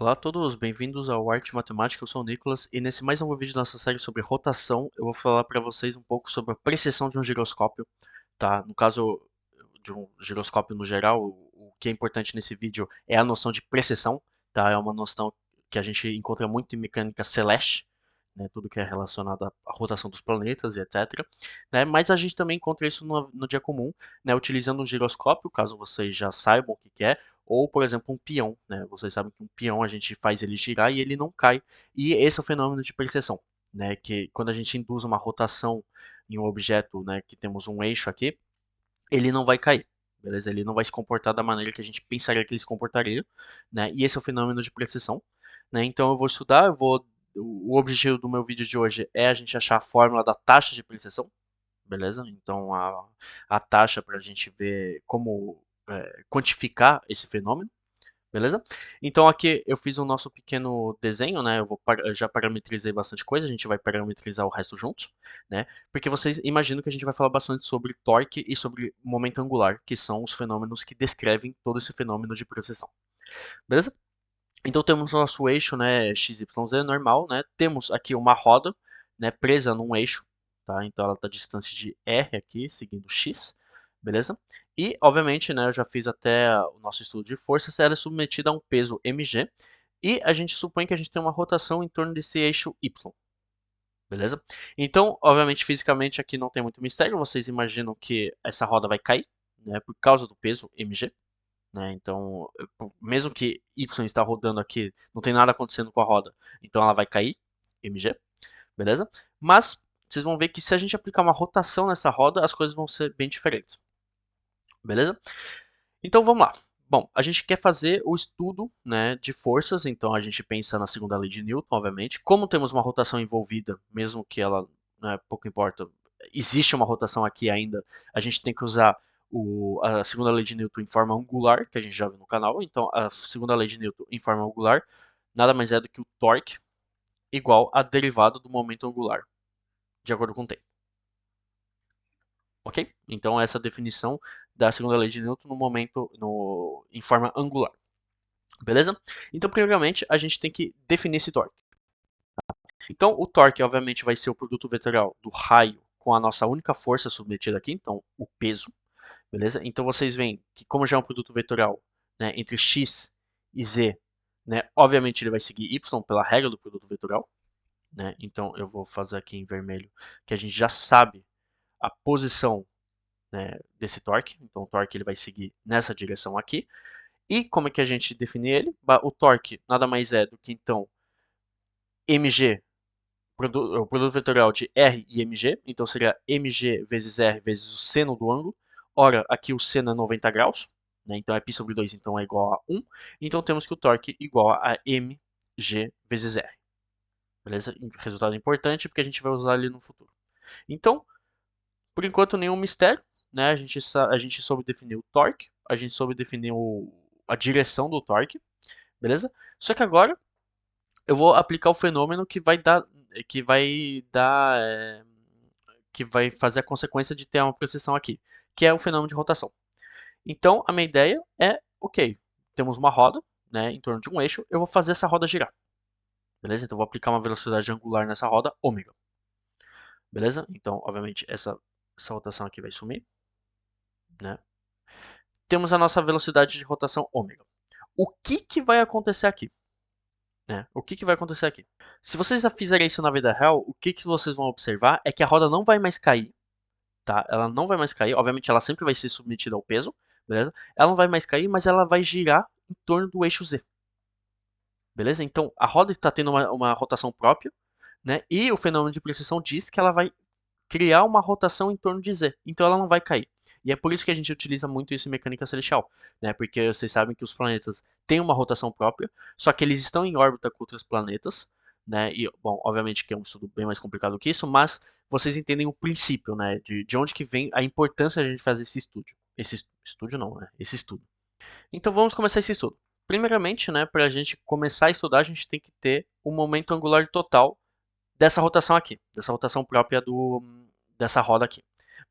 Olá a todos, bem-vindos ao Arte Matemática, eu sou o Nicolas e nesse mais novo vídeo da nossa série sobre rotação eu vou falar para vocês um pouco sobre a precisão de um giroscópio, tá? No caso de um giroscópio no geral, o que é importante nesse vídeo é a noção de precessão, tá? É uma noção que a gente encontra muito em mecânica celeste, né? Tudo que é relacionado à rotação dos planetas e etc. Né? Mas a gente também encontra isso no dia comum, né? Utilizando um giroscópio, caso vocês já saibam o que que é, ou, por exemplo, um peão, né? Vocês sabem que um peão a gente faz ele girar e ele não cai. E esse é o fenômeno de precessão, né? Que quando a gente induz uma rotação em um objeto, né, que temos um eixo aqui, ele não vai cair. Beleza? Ele não vai se comportar da maneira que a gente pensaria que ele se comportaria, né? E esse é o fenômeno de precessão, né? Então eu vou estudar, o objetivo do meu vídeo de hoje é a gente achar a fórmula da taxa de precessão, beleza? Então a taxa para a gente ver como quantificar esse fenômeno. Beleza? Então aqui eu fiz o nosso pequeno desenho, né? Eu já parametrizei bastante coisa, a gente vai parametrizar o resto juntos, né? Porque vocês imaginam que a gente vai falar bastante sobre torque e sobre momento angular, que são os fenômenos que descrevem todo esse fenômeno de precessão. Beleza? Então temos o nosso eixo, né, XYZ normal, né? Temos aqui uma roda, né, presa num eixo, tá? Então ela está distante de R aqui, seguindo X, beleza? E, obviamente, né, eu já fiz até o nosso estudo de forças, ela é submetida a um peso mg, e a gente supõe que a gente tem uma rotação em torno desse eixo Y, beleza? Então, obviamente, fisicamente aqui não tem muito mistério, vocês imaginam que essa roda vai cair, né, por causa do peso mg, né? Então, mesmo que Y está rodando aqui, não tem nada acontecendo com a roda, então ela vai cair, mg, beleza? Mas vocês vão ver que se a gente aplicar uma rotação nessa roda, as coisas vão ser bem diferentes, beleza? Então vamos lá. Bom, a gente quer fazer o estudo, né, de forças, então a gente pensa na segunda lei de Newton, obviamente. Como temos uma rotação envolvida, mesmo que ela, né, pouco importa, existe uma rotação aqui ainda, a gente tem que usar a segunda lei de Newton em forma angular, que a gente já viu no canal. Então a segunda lei de Newton em forma angular nada mais é do que o torque igual a derivada do momento angular, de acordo com o tempo. Ok? Então essa é a definição da segunda lei de Newton no momento em forma angular. Beleza? Então, primeiramente, a gente tem que definir esse torque. Então, o torque, obviamente, vai ser o produto vetorial do raio com a nossa única força submetida aqui, então, o peso. Beleza? Então, vocês veem que, como já é um produto vetorial, né, entre x e z, né, obviamente ele vai seguir y pela regra do produto vetorial. Né? Então, eu vou fazer aqui em vermelho, que a gente já sabe a posição, né, desse torque. Então, o torque ele vai seguir nessa direção aqui. E como é que a gente define ele? O torque nada mais é do que, então, mg, o produto vetorial de R e mg, então seria mg vezes R vezes o seno do ângulo. Ora, aqui o seno é 90 graus, né? Então é π sobre 2, então é igual a 1. Então temos que o torque é igual a mg vezes R. Beleza? Resultado importante porque a gente vai usar ele no futuro. Então, por enquanto, nenhum mistério. Né? A gente soube definir o torque, a gente soube definir a direção do torque, beleza? Só que agora eu vou aplicar o fenômeno que vai dar, que vai fazer a consequência de ter uma precessão aqui, que é o fenômeno de rotação. Então, a minha ideia é, ok, temos uma roda, né, em torno de um eixo, eu vou fazer essa roda girar, beleza? Então, eu vou aplicar uma velocidade angular nessa roda, ômega, beleza? Então, obviamente, essa rotação aqui vai sumir, né? Temos a nossa velocidade de rotação ômega. O que vai acontecer aqui? Né? O que vai acontecer aqui? Se vocês já fizerem isso na vida real, o que vocês vão observar é que a roda não vai mais cair, tá? Ela não vai mais cair, obviamente ela sempre vai ser submetida ao peso, beleza? Ela não vai mais cair, mas ela vai girar em torno do eixo Z, beleza? Então a roda está tendo uma rotação própria, né? E o fenômeno de precessão diz que ela vai criar uma rotação em torno de Z, então ela não vai cair. E é por isso que a gente utiliza muito isso em mecânica celestial, né? Porque vocês sabem que os planetas têm uma rotação própria, só que eles estão em órbita com outros planetas, né? E, bom, obviamente que é um estudo bem mais complicado que isso, mas vocês entendem o princípio, né? De onde que vem a importância de a gente fazer esse estudo. Esse estúdio não, né? Esse estudo. Então vamos começar esse estudo. Primeiramente, né, para a gente começar a estudar, a gente tem que ter o momento angular total dessa rotação aqui, dessa rotação própria dessa roda aqui.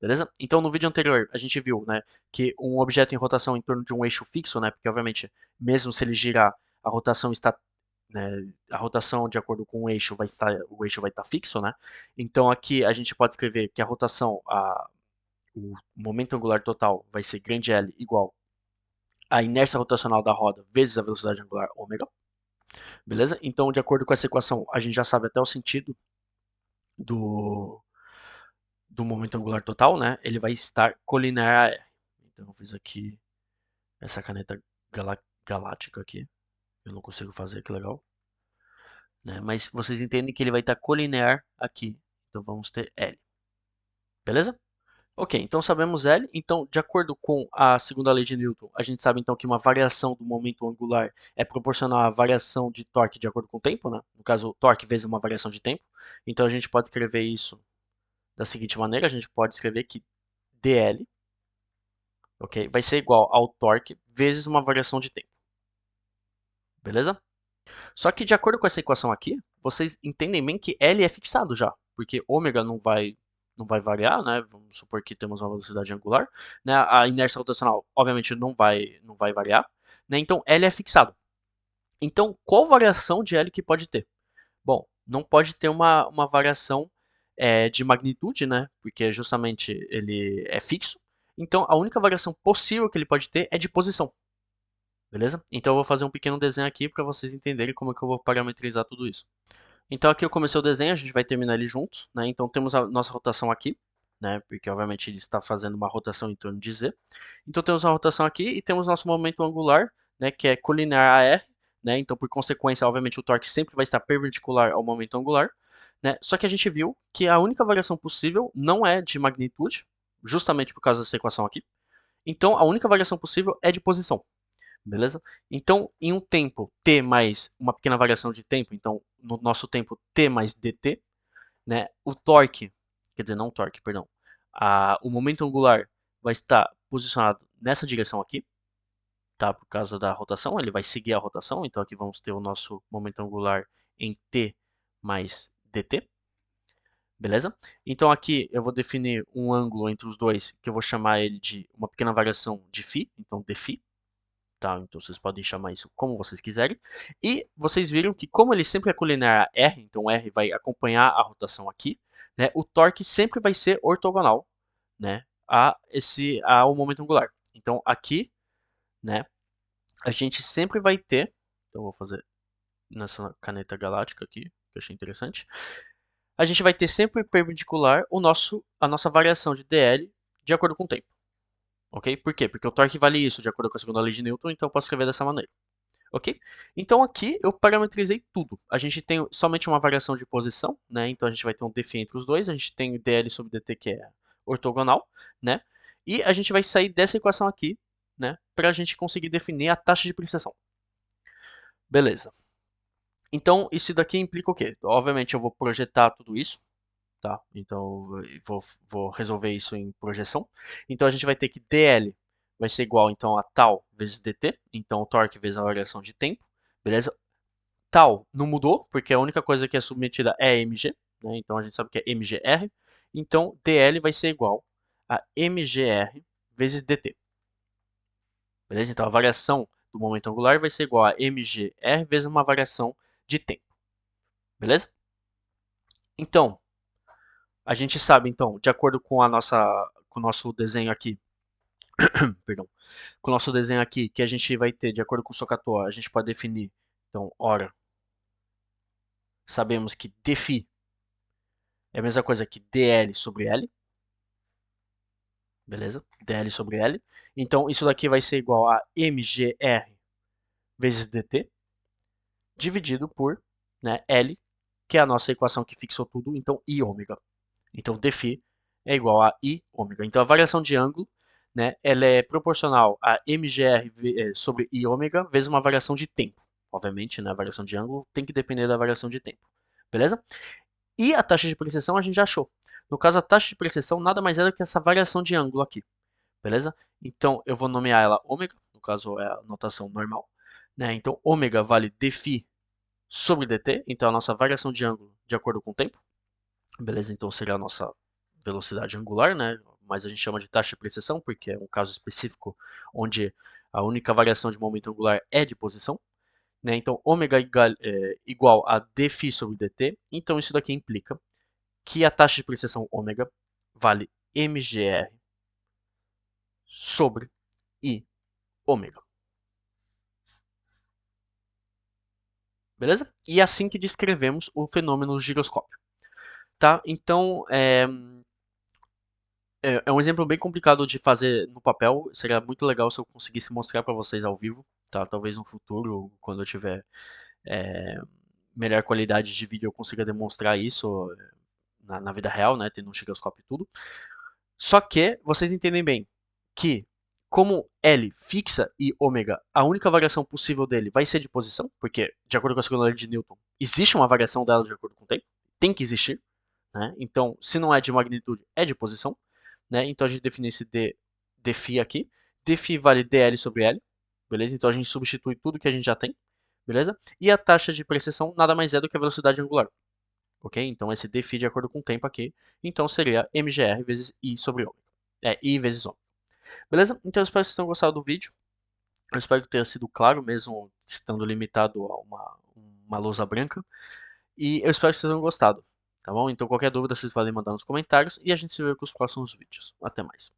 Beleza? Então no vídeo anterior a gente viu, né, que um objeto em rotação em torno de um eixo fixo, né, porque obviamente mesmo se ele girar, a rotação está né, a rotação de acordo com o eixo vai estar fixo, né? Então aqui a gente pode escrever que a rotação, o momento angular total vai ser grande L igual a inércia rotacional da roda vezes a velocidade angular ômega, beleza? Então, de acordo com essa equação, a gente já sabe até o sentido do, do momento angular total, né? Ele vai estar colinear a R. Então, eu fiz aqui essa caneta galáctica aqui. Eu não consigo fazer, que legal. Né? Mas vocês entendem que ele vai estar colinear aqui. Então, vamos ter L. Beleza? Ok, então sabemos L. Então, de acordo com a segunda lei de Newton, a gente sabe então que uma variação do momento angular é proporcional à variação de torque de acordo com o tempo, né? No caso, torque vezes uma variação de tempo. Então, a gente pode escrever isso da seguinte maneira: a gente pode escrever que dL, ok, vai ser igual ao torque vezes uma variação de tempo. Beleza? Só que de acordo com essa equação aqui, vocês entendem bem que L é fixado já, porque ômega não vai variar, né? Vamos supor que temos uma velocidade angular, né? A inércia rotacional, obviamente, não vai variar, né? Então L é fixado. Então, qual variação de L que pode ter? Bom, não pode ter uma variação de magnitude, né? Porque justamente ele é fixo. Então, a única variação possível que ele pode ter é de posição. Beleza? Então eu vou fazer um pequeno desenho aqui para vocês entenderem como é que eu vou parametrizar tudo isso. Então aqui eu comecei o desenho, a gente vai terminar ele juntos, né? Então temos a nossa rotação aqui, né? Porque obviamente ele está fazendo uma rotação em torno de Z. Então temos uma rotação aqui e temos nosso momento angular, né? Que é colinear a R, né? Então por consequência, obviamente o torque sempre vai estar perpendicular ao momento angular, né? Só que a gente viu que a única variação possível não é de magnitude, justamente por causa dessa equação aqui. Então a única variação possível é de posição. Beleza? Então, em um tempo t mais uma pequena variação de tempo, então no nosso tempo t mais dt, né, o torque, quer dizer, não o torque, perdão, o momento angular vai estar posicionado nessa direção aqui, tá? Por causa da rotação, ele vai seguir a rotação, então aqui vamos ter o nosso momento angular em t mais dt, beleza? Então aqui eu vou definir um ângulo entre os dois, que eu vou chamar ele de uma pequena variação de φ, então dφ. Tá? Então vocês podem chamar isso como vocês quiserem. E vocês viram que como ele sempre é colinear a R, então R vai acompanhar a rotação aqui, né? O torque sempre vai ser ortogonal, né? Ao momento angular. Então aqui, né? A gente sempre vai ter, então eu vou fazer nessa caneta galáctica aqui, que eu achei interessante. A gente vai ter sempre perpendicular a nossa variação de dl de acordo com o tempo. Ok? Por quê? Porque o torque vale isso de acordo com a segunda lei de Newton, então eu posso escrever dessa maneira. Ok? Então aqui eu parametrizei tudo. A gente tem somente uma variação de posição, né? Então a gente vai ter um dφ entre os dois, a gente tem o dl sobre dt que é ortogonal, né? E a gente vai sair dessa equação aqui, né? Para a gente conseguir definir a taxa de precessão. Beleza. Então isso daqui implica o quê? Obviamente eu vou projetar tudo isso, tá? Então eu vou resolver isso em projeção. Então a gente vai ter que dl vai ser igual então a tal vezes dt, então o torque vezes a variação de tempo, beleza? Tal não mudou, porque a única coisa que é submetida é mg, né? Então a gente sabe que é mgr. Então dl vai ser igual a mgr vezes dt. Beleza? Então a variação do momento angular vai ser igual a mgr vezes uma variação de tempo. Beleza? Então, a gente sabe então, de acordo com com o nosso desenho aqui, perdão, com o nosso desenho aqui, que a gente vai ter, de acordo com o SOHCAHTOA, a gente pode definir, então, ora, sabemos que dφ é a mesma coisa que dl sobre L, beleza? dl sobre L. Então, isso daqui vai ser igual a mgr vezes dt, dividido por, né, L, que é a nossa equação que fixou tudo, então I ômega. Então, dφ é igual a I ômega. Então, a variação de ângulo, né, ela é proporcional a mgr sobre I ômega vezes uma variação de tempo. Obviamente, né, a variação de ângulo tem que depender da variação de tempo. Beleza? E a taxa de precessão a gente já achou. No caso, a taxa de precessão nada mais é do que essa variação de ângulo aqui. Beleza? Então, eu vou nomear ela ômega, no caso é a notação normal. Né? Então, ômega vale dφ sobre dt, então a nossa variação de ângulo de acordo com o tempo. Beleza? Então, seria a nossa velocidade angular, né? Mas a gente chama de taxa de precessão, porque é um caso específico onde a única variação de momento angular é de posição. né? Então, ômega igual a dφ sobre dt. Então, isso daqui implica que a taxa de precessão ômega vale mgr sobre I ômega. Beleza? E é assim que descrevemos o fenômeno giroscópio. Tá? Então, é um exemplo bem complicado de fazer no papel. Seria muito legal se eu conseguisse mostrar para vocês ao vivo. Tá? Talvez no futuro, quando eu tiver é, melhor qualidade de vídeo, eu consiga demonstrar isso na vida real, né? Tendo um giroscópio e tudo. Só que vocês entendem bem que, como L fixa e ômega, a única variação possível dele vai ser de posição, porque, de acordo com a segunda lei de Newton, existe uma variação dela de acordo com o tempo, tem que existir, né? Então, se não é de magnitude, é de posição, né? Então a gente define esse dφ aqui. Dφ vale dl sobre L, beleza? Então a gente substitui tudo que a gente já tem, beleza? E a taxa de precessão nada mais é do que a velocidade angular. Ok? Então esse dφ de acordo com o tempo aqui, então seria mgr vezes I sobre ômega. I vezes ômega. Beleza? Então eu espero que vocês tenham gostado do vídeo. Eu espero que tenha sido claro, mesmo estando limitado a uma lousa branca. E eu espero que vocês tenham gostado. Tá bom? Então qualquer dúvida vocês podem mandar nos comentários e a gente se vê com os próximos vídeos. Até mais.